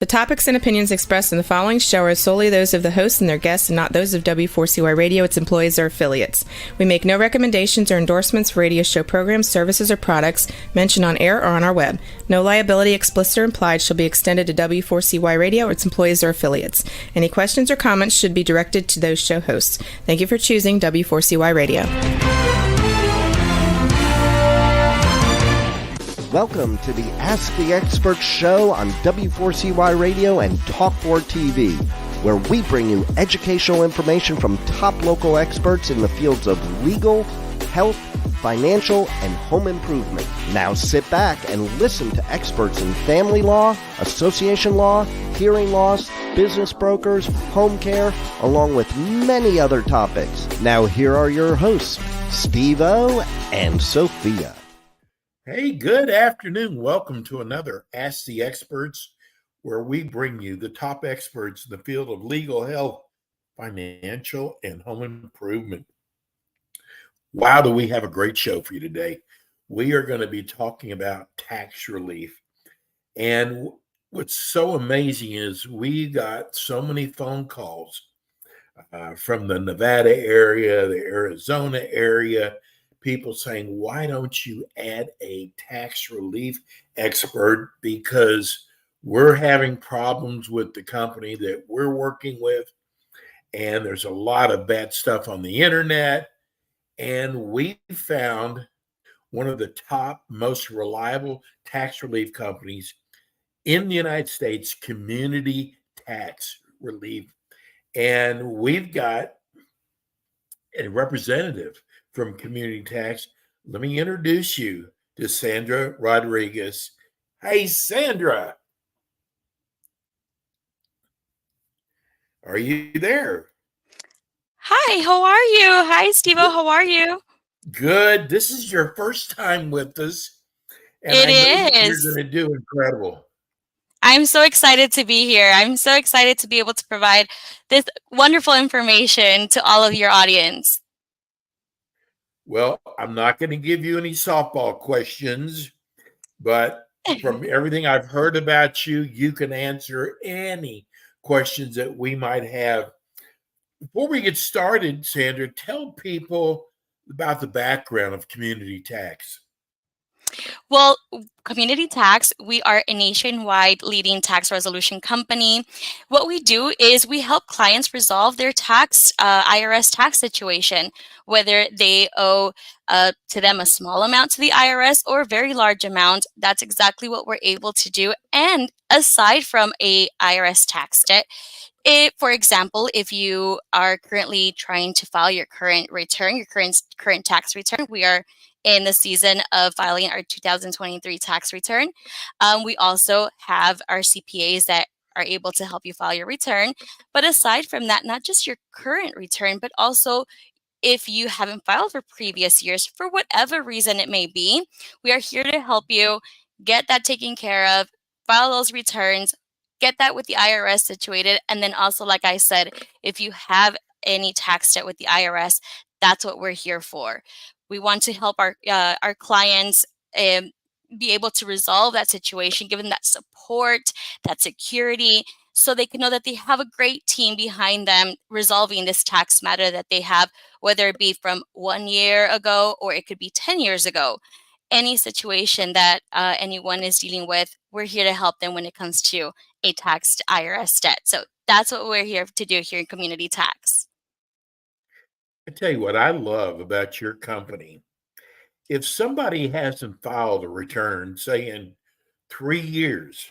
The topics and opinions expressed in the following show are solely those of the hosts and their guests and not those of W4CY Radio, its employees, or affiliates. We make no recommendations or endorsements for radio show programs, services, or products mentioned on air or on our web. No liability, explicit or implied, shall be extended to W4CY Radio or its employees or affiliates. Any questions or comments should be directed to those show hosts. Thank you for choosing W4CY Radio. Welcome to the Ask the Expert show on W4CY Radio and Talk4 TV, where we bring you educational information from top local experts in the fields of legal, health, financial, and home improvement. Now sit back and listen to experts in family law, association law, hearing loss, business brokers, home care, along with many other topics. Now here are your hosts, Steve-O and Sophia. Hey, good afternoon. Welcome to another Ask the Experts, where we bring you the top experts in the field of legal, health, financial, and home improvement. Wow, do we have a great show for you today. We are going to be talking about tax relief. And what's so amazing is we got so many phone calls from the Nevada area, the Arizona area, people saying, why don't you add a tax relief expert? Because we're having problems with the company that we're working with, and there's a lot of bad stuff on the internet. And we found one of the top, most reliable tax relief companies in the United States, Community Tax Relief. And we've got a representative from Community Tax. Let me introduce you to Sandra Rodriguez. Hey, Sandra. Are you there? Hi, how are you? Hi, Steve-O, how are you? Good. This is your first time with us. And It I know is. you're going to do incredible. I'm so excited to be here. I'm so excited to be able to provide this wonderful information to all of your audience. Well, I'm not going to give you any softball questions, but from everything I've heard about you, you can answer any questions that we might have. Before we get started, Sandra, tell people about the background of Community Tax. Well, Community Tax, we are a nationwide leading tax resolution company. What we do is we help clients resolve their IRS tax situation, whether they owe to them a small amount to the IRS or a very large amount. That's exactly what we're able to do. And aside from a IRS tax debt, for example, if you are currently trying to file your current return, your current tax return, we are in the season of filing our 2023 tax return. We also have our CPAs that are able to help you file your return. But aside from that, not just your current return, but also if you haven't filed for previous years, for whatever reason it may be, we are here to help you get that taken care of, file those returns, get that with the IRS situated. And then also, like I said, if you have any tax debt with the IRS, that's what we're here for. We want to help our clients be able to resolve that situation, give them that support, that security, so they can know that they have a great team behind them resolving this tax matter that they have, whether it be from 1 year ago or it could be 10 years ago. Any situation that anyone is dealing with, we're here to help them when it comes to a taxed IRS debt. So that's what we're here to do here in Community Tax. I tell you what I love about your company. If somebody hasn't filed a return, say in 3 years,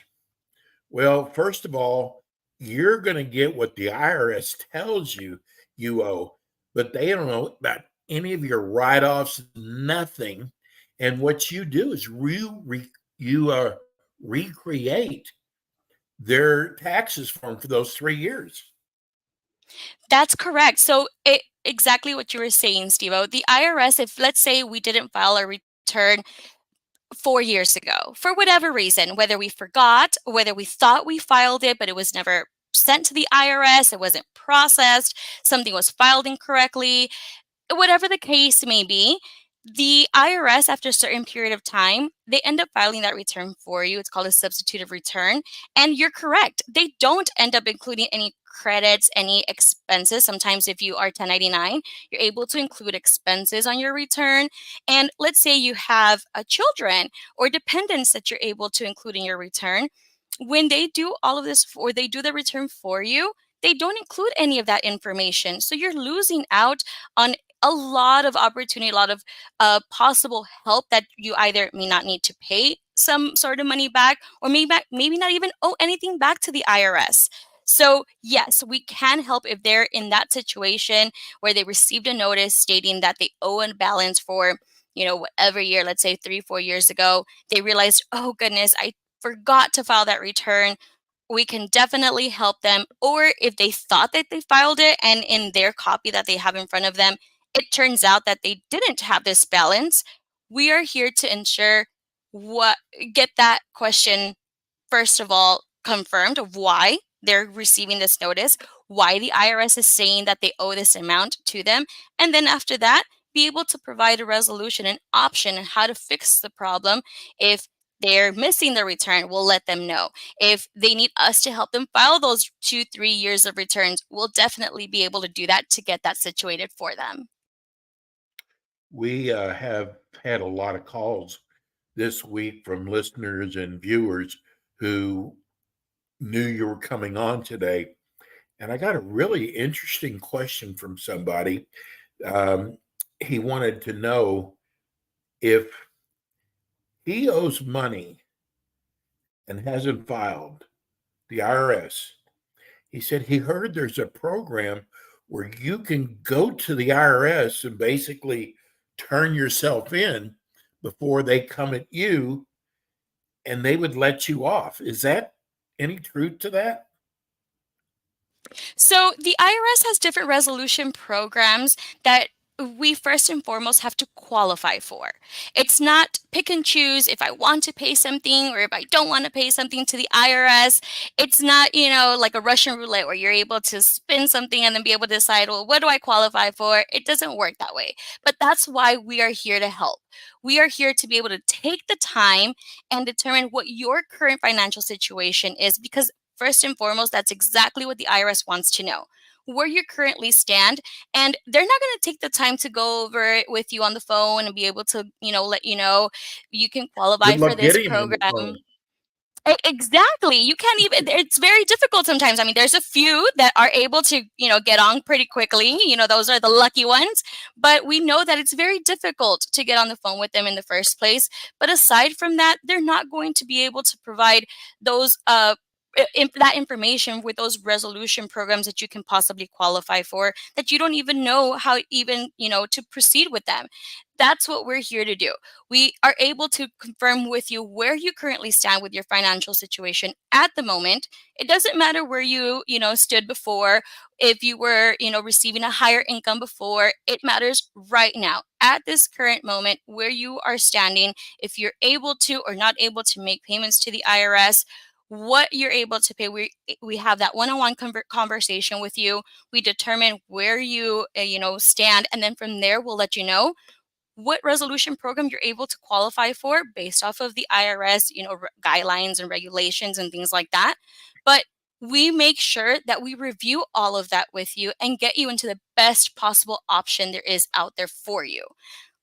well, first of all, you're going to get what the IRS tells you you owe, but they don't know about any of your write-offs, nothing. And what you do is you recreate their taxes for those 3 years. That's correct. So exactly what you were saying, Steve-O. The IRS, if let's say we didn't file a return 4 years ago, for whatever reason, whether we forgot, whether we thought we filed it, but it was never sent to the IRS, it wasn't processed, something was filed incorrectly, whatever the case may be, The IRS, after a certain period of time, they end up filing that return for you. It's called a substitutive return. And you're correct. They don't end up including any credits, any expenses. Sometimes if you are 1099, you're able to include expenses on your return. And let's say you have children or dependents that you're able to include in your return. When they do all of this, or they do the return for you, they don't include any of that information. So you're losing out on a lot of opportunity, a lot of possible help that you either may not need to pay some sort of money back, or maybe not even owe anything back to the IRS. So yes, we can help if they're in that situation where they received a notice stating that they owe a balance for, whatever year, let's say 3-4 years ago. They realized, oh goodness, I forgot to file that return. We can definitely help them. Or if they thought that they filed it and in their copy that they have in front of them, it turns out that they didn't have this balance, we are here to ensure what get that question first of all confirmed of why they're receiving this notice, why the IRS is saying that they owe this amount to them, and then after that, be able to provide a resolution, an option, and how to fix the problem. If they're missing the return, we'll let them know. If they need us to help them file those 2-3 years of returns, we'll definitely be able to do that to get that situated for them. We have had a lot of calls this week from listeners and viewers who knew you were coming on today. And I got a really interesting question from somebody. He wanted to know if he owes money and hasn't filed the IRS. He said he heard there's a program where you can go to the IRS and basically turn yourself in before they come at you, and they would let you off. Is that any truth to that? So the IRS has different resolution programs that we first and foremost have to qualify for. It's not pick and choose if I want to pay something or if I don't want to pay something to the IRS. It's not, like a Russian roulette where you're able to spin something and then be able to decide, well, what do I qualify for? It doesn't work that way. But that's why we are here to help. We are here to be able to take the time and determine what your current financial situation is, because first and foremost, that's exactly what the IRS wants to know, where you currently stand. And they're not going to take the time to go over it with you on the phone and be able to, let you know you can qualify Good for luck this getting him on the program. phone. Exactly. You can't even, it's very difficult sometimes. I mean, there's a few that are able to, get on pretty quickly. Those are the lucky ones. But we know that it's very difficult to get on the phone with them in the first place. But aside from that, they're not going to be able to provide those, that information with those resolution programs that you can possibly qualify for, that you don't even know how even, to proceed with them. That's what we're here to do. We are able to confirm with you where you currently stand with your financial situation at the moment. It doesn't matter where stood before, if you were, receiving a higher income before. It matters right now, at this current moment, where you are standing, if you're able to or not able to make payments to the IRS, what you're able to pay. We have that one-on-one conversation with you. We determine where you stand, and then from there we'll let you know what resolution program you're able to qualify for based off of the IRS, guidelines and regulations and things like that. But we make sure that we review all of that with you and get you into the best possible option there is out there for you.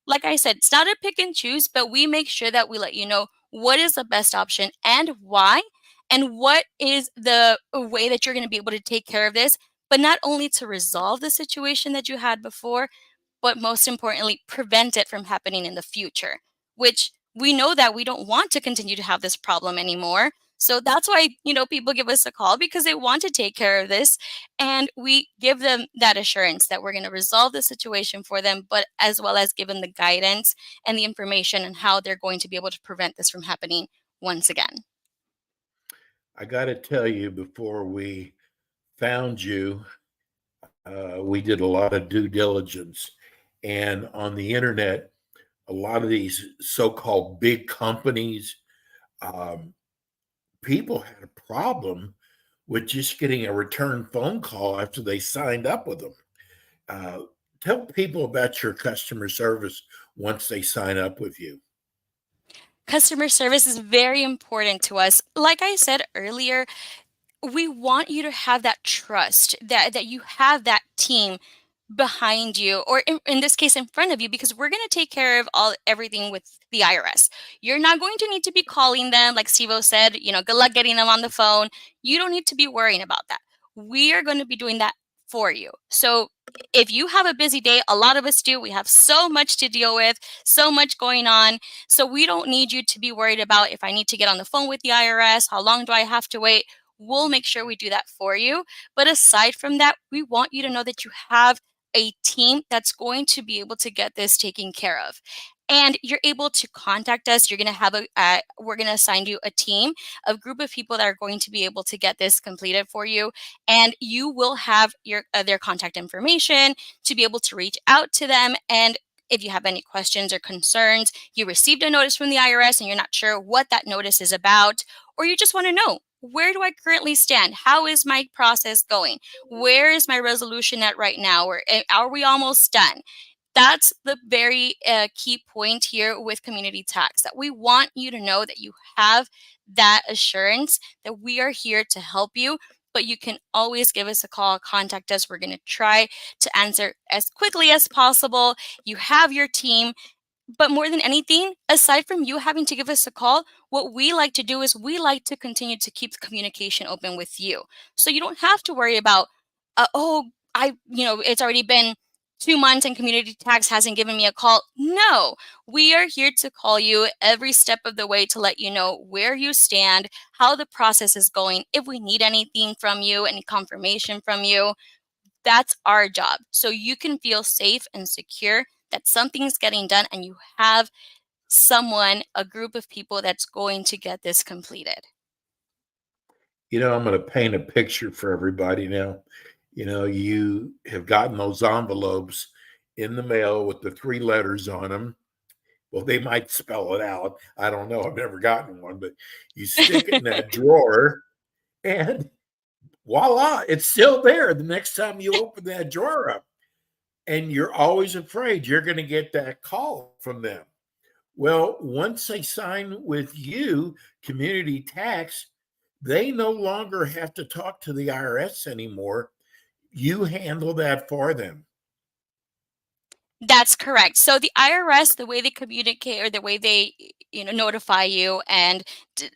Like I said, it's not a pick and choose, but we make sure that we let you know what is the best option and why, and what is the way that you're going to be able to take care of this, but not only to resolve the situation that you had before, but most importantly, prevent it from happening in the future, which we know that we don't want to continue to have this problem anymore. So that's why, people give us a call, because they want to take care of this. And we give them that assurance that we're going to resolve the situation for them, but as well as give them the guidance and the information on how they're going to be able to prevent this from happening once again. I got to tell you, before we found you, we did a lot of due diligence. And on the internet, a lot of these so-called big companies, um, people had a problem with just getting a return phone call after they signed up with them. Uh, Tell people about your customer service once they sign up with you? Customer service is very important to us. Like I said earlier, we want you to have that trust that you have that team behind you, or in this case in front of you, because we're going to take care of everything with the IRS. You're not going to need to be calling them, like Steve said, good luck getting them on the phone. You don't need to be worrying about that. We are going to be doing that for you. So if you have a busy day, a lot of us do, we have so much to deal with, so much going on. So we don't need you to be worried about, if I need to get on the phone with the IRS, how long do I have to wait? We'll make sure we do that for you. But aside from that, we want you to know that you have a team that's going to be able to get this taken care of. And you're able to contact us. You're going to have we're going to assign you a team, a group of people that are going to be able to get this completed for you. And you will have their contact information to be able to reach out to them. And if you have any questions or concerns, you received a notice from the IRS and you're not sure what that notice is about, or you just want to know, where do I currently stand? How is my process going? Where is my resolution at right now? Or are we almost done? That's the very key point here with community tax, that we want you to know that you have that assurance that we are here to help you. But you can always give us a call, contact us. We're going to try to answer as quickly as possible. You have your team. But more than anything, aside from you having to give us a call, what we like to do is we like to continue to keep the communication open with you. So you don't have to worry about, it's already been 2 months and community tax hasn't given me a call. No, we are here to call you every step of the way to let you know where you stand, how the process is going. If we need anything from you, any confirmation from you, that's our job. So you can feel safe and secure that something's getting done and you have someone, a group of people that's going to get this completed. I'm going to paint a picture for everybody now. You have gotten those envelopes in the mail with the 3 letters on them. Well, they might spell it out. I don't know. I've never gotten one, but you stick it in that drawer and voila, it's still there the next time you open that drawer up. And you're always afraid you're going to get that call from them. Well, once they sign with you, community tax, they no longer have to talk to the IRS anymore. You handle that for them. That's correct. So the IRS, the way they communicate or the way they, notify you and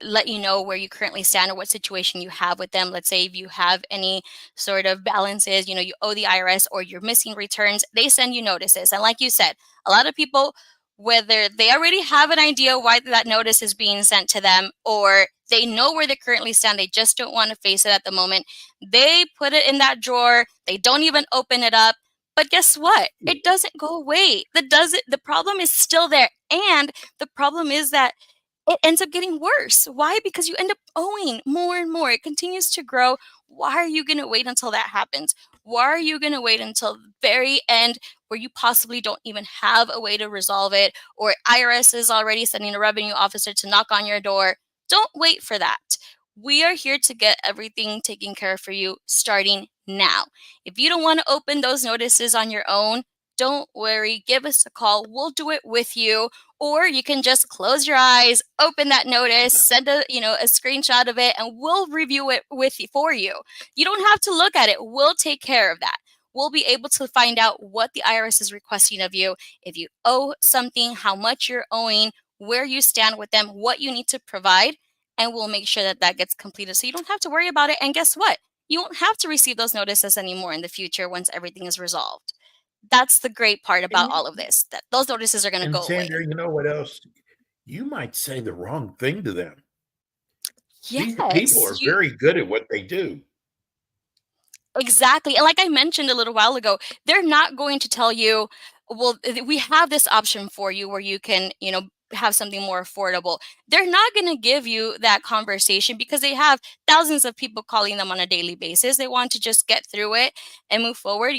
let you know where you currently stand or what situation you have with them. Let's say if you have any sort of balances, you owe the IRS or you're missing returns, they send you notices. And like you said, a lot of people, whether they already have an idea why that notice is being sent to them or they know where they currently stand, they just don't want to face it at the moment. They put it in that drawer. They don't even open it up. But guess what? It doesn't go away. The problem is still there. And the problem is that it ends up getting worse. Why? Because you end up owing more and more. It continues to grow. Why are you going to wait until that happens? Why are you going to wait until the very end where you possibly don't even have a way to resolve it, or IRS is already sending a revenue officer to knock on your door? Don't wait for that. We are here to get everything taken care of for you starting now. If you don't want to open those notices on your own, don't worry. Give us a call. We'll do it with you. Or you can just close your eyes, open that notice, send a screenshot of it, and we'll review it for you. You don't have to look at it. We'll take care of that. We'll be able to find out what the IRS is requesting of you. If you owe something, how much you're owing, where you stand with them, what you need to provide, and we'll make sure that that gets completed so you don't have to worry about it. And guess what? You won't have to receive those notices anymore in the future once everything is resolved. That's the great part about all of this, that those notices are going to go Sandra, away. you know what else? You might say the wrong thing to them. These people are Yes, very good at what they do. exactly. And like I mentioned a little while ago, they're not going to tell you, well, we have this option for you where you can, have something more affordable. They're not going to give you that conversation because they have thousands of people calling them on a daily basis. They want to just get through it and move forward.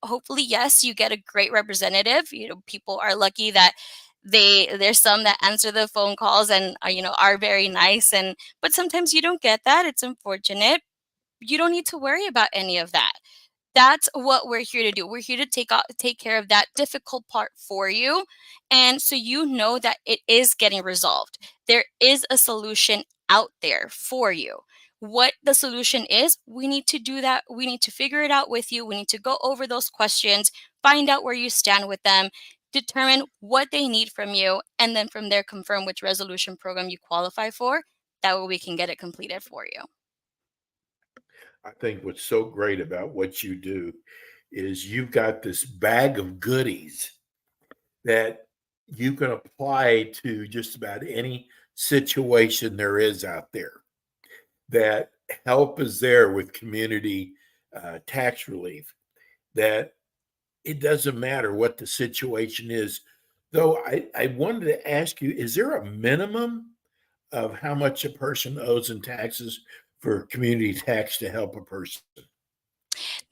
Hopefully, yes, you get a great representative. People are lucky that there's some that answer the phone calls and are very nice, but sometimes you don't get that. It's unfortunate. You don't need to worry about any of that. That's what we're here to do. We're here to take care of that difficult part for you. And so you know that it is getting resolved. There is a solution out there for you. What the solution is, we need to do that. We need to figure it out with you. We need to go over those questions, find out where you stand with them, determine what they need from you, and then from there confirm which resolution program you qualify for. That way we can get it completed for you. I think what's so great about what you do is you've got this bag of goodies that you can apply to just about any situation there is out there. That help is there with community tax relief, that it doesn't matter what the situation is. Though I wanted to ask you, is there a minimum of how much a person owes in taxes for community tax to help a person?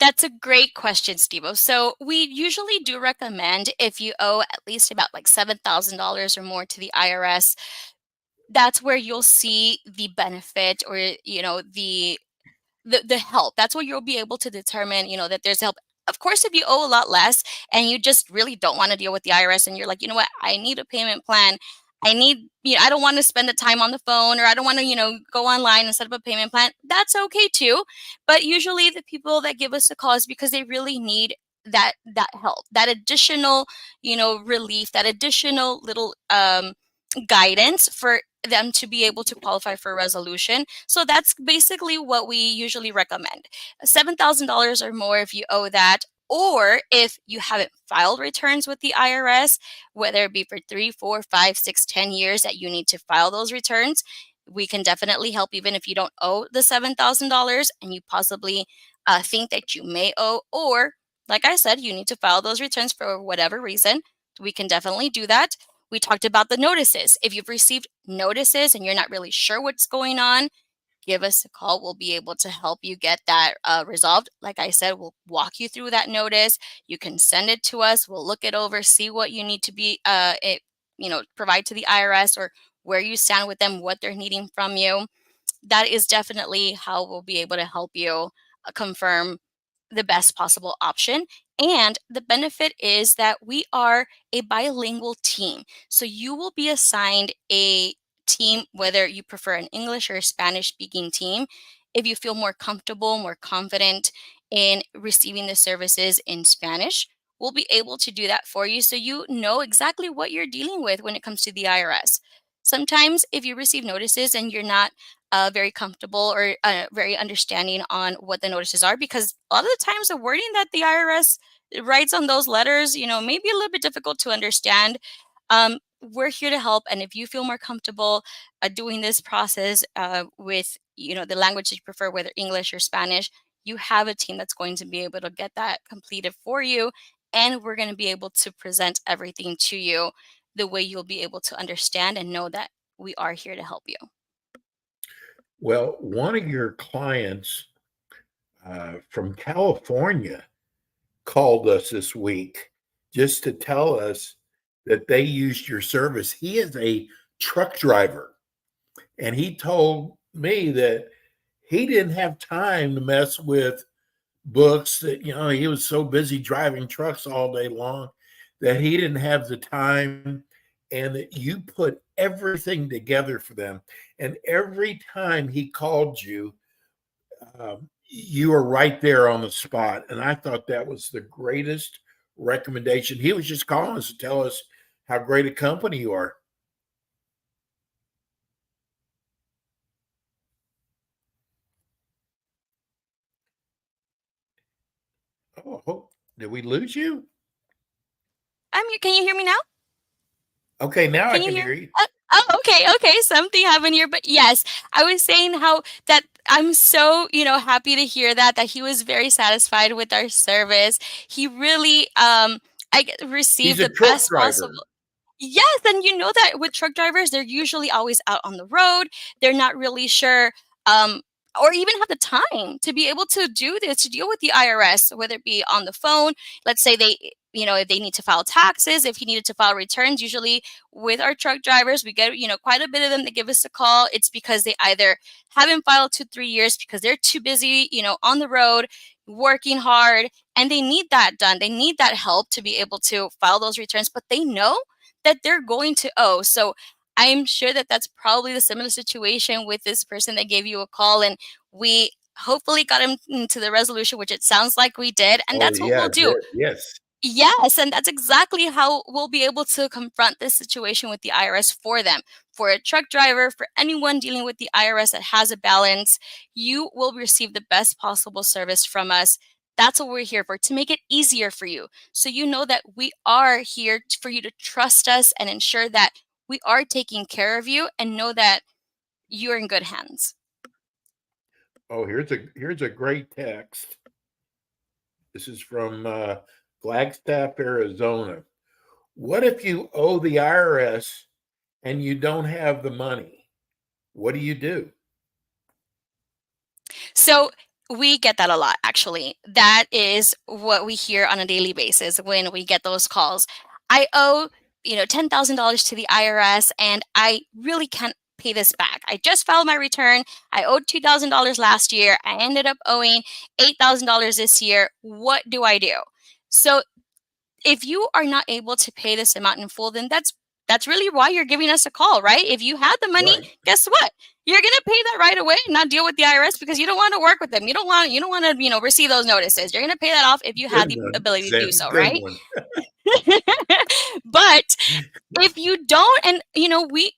That's a great question, Steve. So we usually do recommend if you owe at least about like $7,000 or more to the IRS, that's where you'll see the benefit or, the help. That's where you'll be able to determine, that there's help. Of course, if you owe a lot less and you just really don't want to deal with the IRS and you're like, you know what, I need a payment plan. I don't want to spend the time on the phone, or I don't want to, go online and set up a payment plan. That's okay too. But usually the people that give us a call is because they really need that help, that additional, relief, that additional little guidance for them to be able to qualify for a resolution. So that's basically what we usually recommend. $7,000 or more if you owe that, or if you haven't filed returns with the IRS, whether it be for 3, 4, 5, 6, 10 years that you need to file those returns, we can definitely help even if you don't owe the $7,000 and you possibly think that you may owe, or like I said, you need to file those returns for whatever reason. We can definitely do that. We talked about the notices. If you've received notices and you're not really sure what's going on, give us a call. We'll be able to help you get that resolved. Like I said, we'll walk you through that notice. You can send it to us. We'll look it over, see what you need to provide to the IRS, or where you stand with them, what they're needing from you. That is definitely how we'll be able to help you confirm the best possible option. And the benefit is that we are a bilingual team. So you will be assigned a team, whether you prefer an English or a Spanish speaking team. If you feel more comfortable, more confident in receiving the services in Spanish, we'll be able to do that for you so you know exactly what you're dealing with when it comes to the IRS. Sometimes if you receive notices and you're not very comfortable or very understanding on what the notices are, because a lot of the times the wording that the IRS writes on those letters, may be a little bit difficult to understand. We're here to help, and if you feel more comfortable doing this process with the language that you prefer, whether English or Spanish, you have a team that's going to be able to get that completed for you, and we're going to be able to present everything to you the way you'll be able to understand and know that we are here to help you. Well, one of your clients from California called us this week just to tell us that they used your service. He is a truck driver, and he told me that he didn't have time to mess with books, that he was so busy driving trucks all day long that he didn't have the time, and that you put everything together for them. And every time he called you, you were right there on the spot. And I thought that was the greatest recommendation. He was just calling us to tell us how great a company you are. Oh, did we lose you? Can you hear me now? Okay, now I Can you can hear? hear you. Okay. Something happened here, but yes, I was saying how that I'm so happy to hear that he was very satisfied with our service. He really He's received a the truck best driver. possible. Yes, and you know that with truck drivers, they're usually always out on the road. They're not really sure, um, or even have the time to be able to do this, to deal with the IRS, whether it be on the phone. Let's say if they need to file taxes, if he needed to file returns, usually with our truck drivers, we get, quite a bit of them that give us a call. It's because they either haven't filed 2, 3 years because they're too busy, on the road, working hard, and they need that done. They need that help to be able to file those returns, but they know that they're going to owe. So I'm sure that that's probably the similar situation with this person that gave you a call, and we hopefully got him into the resolution, which it sounds like we did. And Oh, that's what yeah, we'll do. yes. Yes, and that's exactly how we'll be able to confront this situation with the IRS for them. For a truck driver, for anyone dealing with the IRS that has a balance, you will receive the best possible service from us. That's what we're here for, to make it easier for you. So you know that we are here for you to trust us and ensure that we are taking care of you, and know that you're in good hands. Oh, here's a great text. This is from Flagstaff, Arizona. What if you owe the IRS and you don't have the money? What do you do? So we get that a lot, actually. That is what we hear on a daily basis when we get those calls. I owe, $10,000 to the IRS, and I really can't pay this back. I just filed my return. I owed $2,000 last year. I ended up owing $8,000 this year. What do I do? So if you are not able to pay this amount in full, then that's really why you're giving us a call, right? If you had the money, Right. guess what? You're gonna pay that right away and not deal with the IRS, because you don't want to work with them. You don't want to receive those notices. You're gonna pay that off if you had Good the one, ability to do Sam. so, Good right? one. But if you don't, and we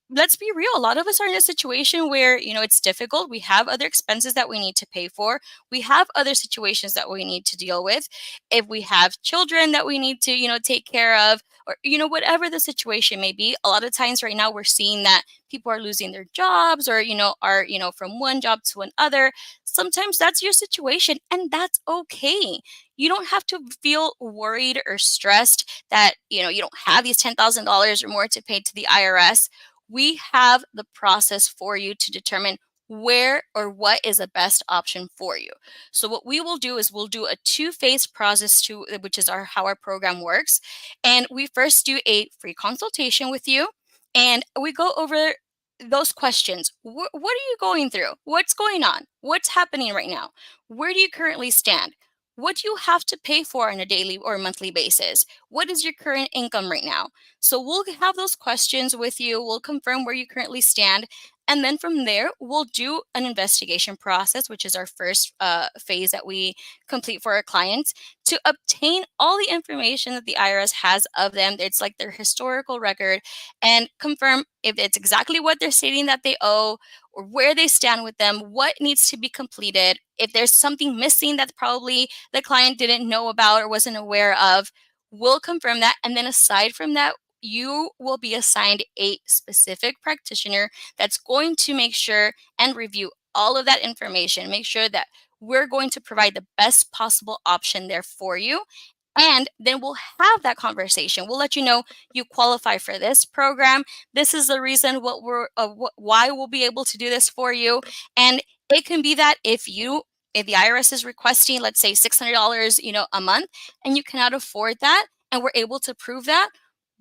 let's be real, a lot of us are in a situation where it's difficult. We have other expenses that we need to pay for. We have other situations that we need to deal with. If we have children that we need to take care of, or whatever the situation may be, a lot of times right now we're seeing that people are losing their jobs, or are from one job to another. Sometimes that's your situation, and that's okay. You don't have to feel worried or stressed that you don't have these $10,000 or more to pay to the IRS. We have the process for you to determine where or what is the best option for you. So what we will do is we'll do a two-phase process, which is how our program works. And we first do a free consultation with you, and we go over those questions. What are you going through? What's going on? What's happening right now? Where do you currently stand? What do you have to pay for on a daily or monthly basis? What is your current income right now? So we'll have those questions with you. We'll confirm where you currently stand. And then from there, we'll do an investigation process, which is our first phase that we complete for our clients, to obtain all the information that the IRS has of them. It's like their historical record, and confirm if it's exactly what they're stating that they owe, or where they stand with them, what needs to be completed. If there's something missing that probably the client didn't know about or wasn't aware of, we'll confirm that. And then aside from that, you will be assigned a specific practitioner that's going to make sure and review all of that information, make sure that we're going to provide the best possible option there for you. And then we'll have that conversation. We'll let you know you qualify for this program. This is the reason why we'll be able to do this for you. And it can be that if the IRS is requesting, let's say $600, a month, and you cannot afford that, and we're able to prove that,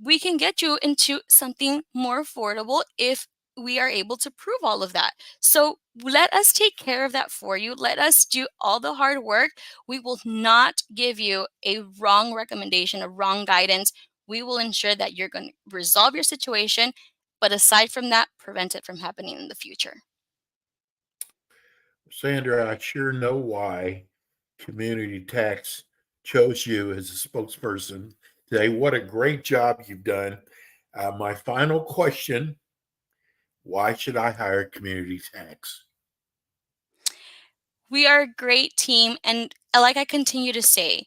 we can get you into something more affordable if we are able to prove all of that. So let us take care of that for you. Let us do all the hard work. We will not give you a wrong recommendation, a wrong guidance. We will ensure that you're going to resolve your situation, but aside from that, prevent it from happening in the future. Sandra, I sure know why Community Tax chose you as a spokesperson today. What a great job you've done. My final question: why should I hire Community Tax? We are a great team, and like I continue to say,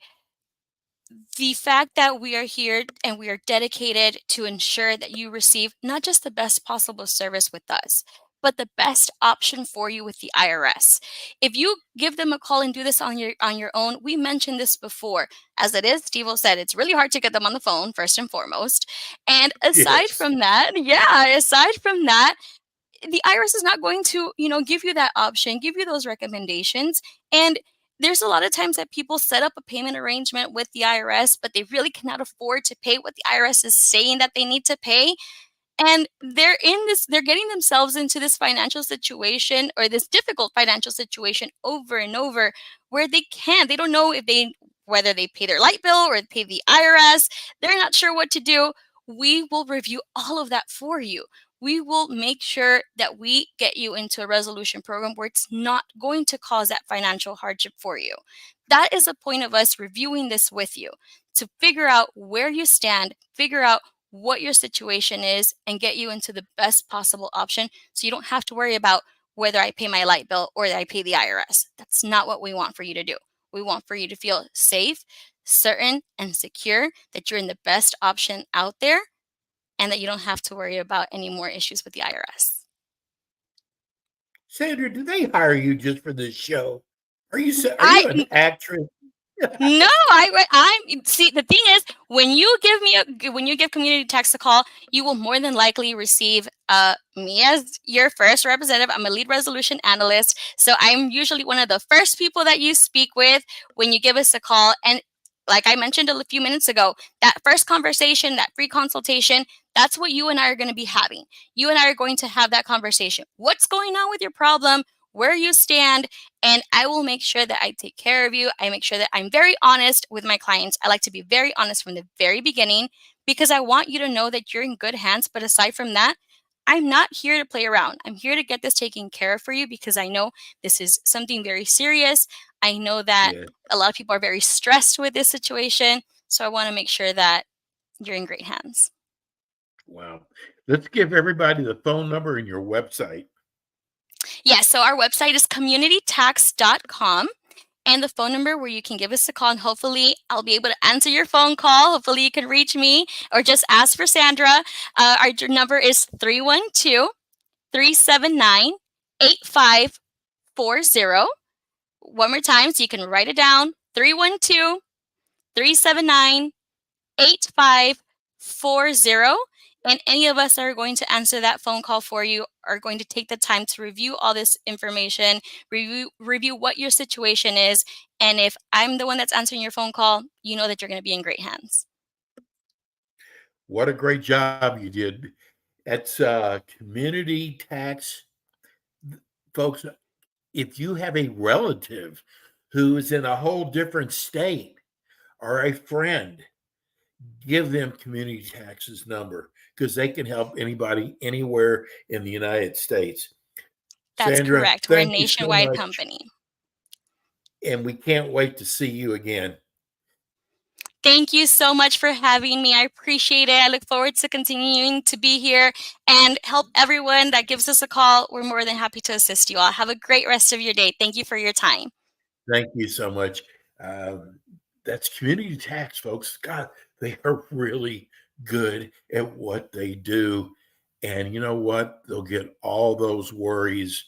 the fact that we are here and we are dedicated to ensure that you receive not just the best possible service with us, but the best option for you with the IRS. If you give them a call and do this on your own, we mentioned this before. As it is, Steve said, it's really hard to get them on the phone, first and foremost. And aside Yes. from that, the IRS is not going to, give you that option, give you those recommendations. And there's a lot of times that people set up a payment arrangement with the IRS, but they really cannot afford to pay what the IRS is saying that they need to pay. And they're getting themselves into this financial situation, or this difficult financial situation, over and over, where they don't know whether they pay their light bill or pay the IRS. They're not sure what to do. We will review all of that for you. We will make sure that we get you into a resolution program where it's not going to cause that financial hardship for you. That is the point of us reviewing this with you, to figure out where you stand, figure out what your situation is, and get you into the best possible option, so you don't have to worry about whether I pay my light bill or I pay the IRS. That's not what we want for you to do. We want for you to feel safe, certain, and secure that you're in the best option out there, and that you don't have to worry about any more issues with the IRS. Sandra, do they hire you just for this show? Are you an actress? No, I'm see, the thing is, when you give Community Tax a call, you will more than likely receive me as your first representative. I'm a lead resolution analyst, so I'm usually one of the first people that you speak with when you give us a call. And like I mentioned a few minutes ago, that first conversation, that free consultation, that's what you and I are going to be having. You and I are going to have that conversation. What's going on with your problem? Where you stand? And I will make sure that I take care of you. I make sure that I'm very honest with my clients. I like to be very honest from the very beginning, because I want you to know that you're in good hands. But aside from that, I'm not here to play around. I'm here to get this taken care of for you, because I know this is something very serious. I know that a lot of people are very stressed with this situation. So I want to make sure that you're in great hands. Wow. Let's give everybody the phone number and your website. Yeah, so our website is communitytax.com, and the phone number where you can give us a call, and hopefully I'll be able to answer your phone call. Hopefully you can reach me, or just ask for Sandra. Our number is 312-379-8540. One more time, so you can write it down: 312-379-8540. And any of us that are going to answer that phone call for you are going to take the time to review all this information, review what your situation is. And if I'm the one that's answering your phone call, you know that you're going to be in great hands. What a great job you did. That's Community Tax. Folks, if you have a relative who is in a whole different state, or a friend, give them Community Tax's number, because they can help anybody anywhere in the United States. That's Sandra, correct. We're a nationwide company. And we can't wait to see you again. Thank you so much for having me. I appreciate it. I look forward to continuing to be here and help everyone that gives us a call. We're more than happy to assist you all. Have a great rest of your day. Thank you for your time. Thank you so much. That's Community Tax, folks. God, they are really good at what they do. And you know what? They'll get all those worries.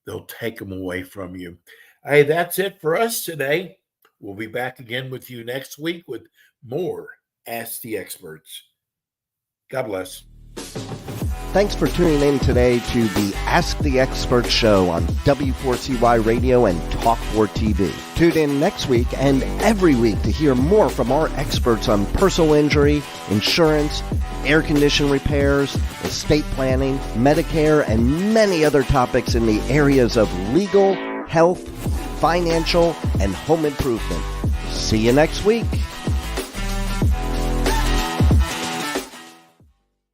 They'll take them away from you. Hey, that's it for us today. We'll be back again with you next week with more Ask the Experts. God bless. Thanks for tuning in today to the Ask the Experts show on W4CY Radio and Talk4 TV. Tune in next week and every week to hear more from our experts on personal injury, insurance, air condition repairs, estate planning, Medicare, and many other topics in the areas of legal, health, financial, and home improvement. See you next week.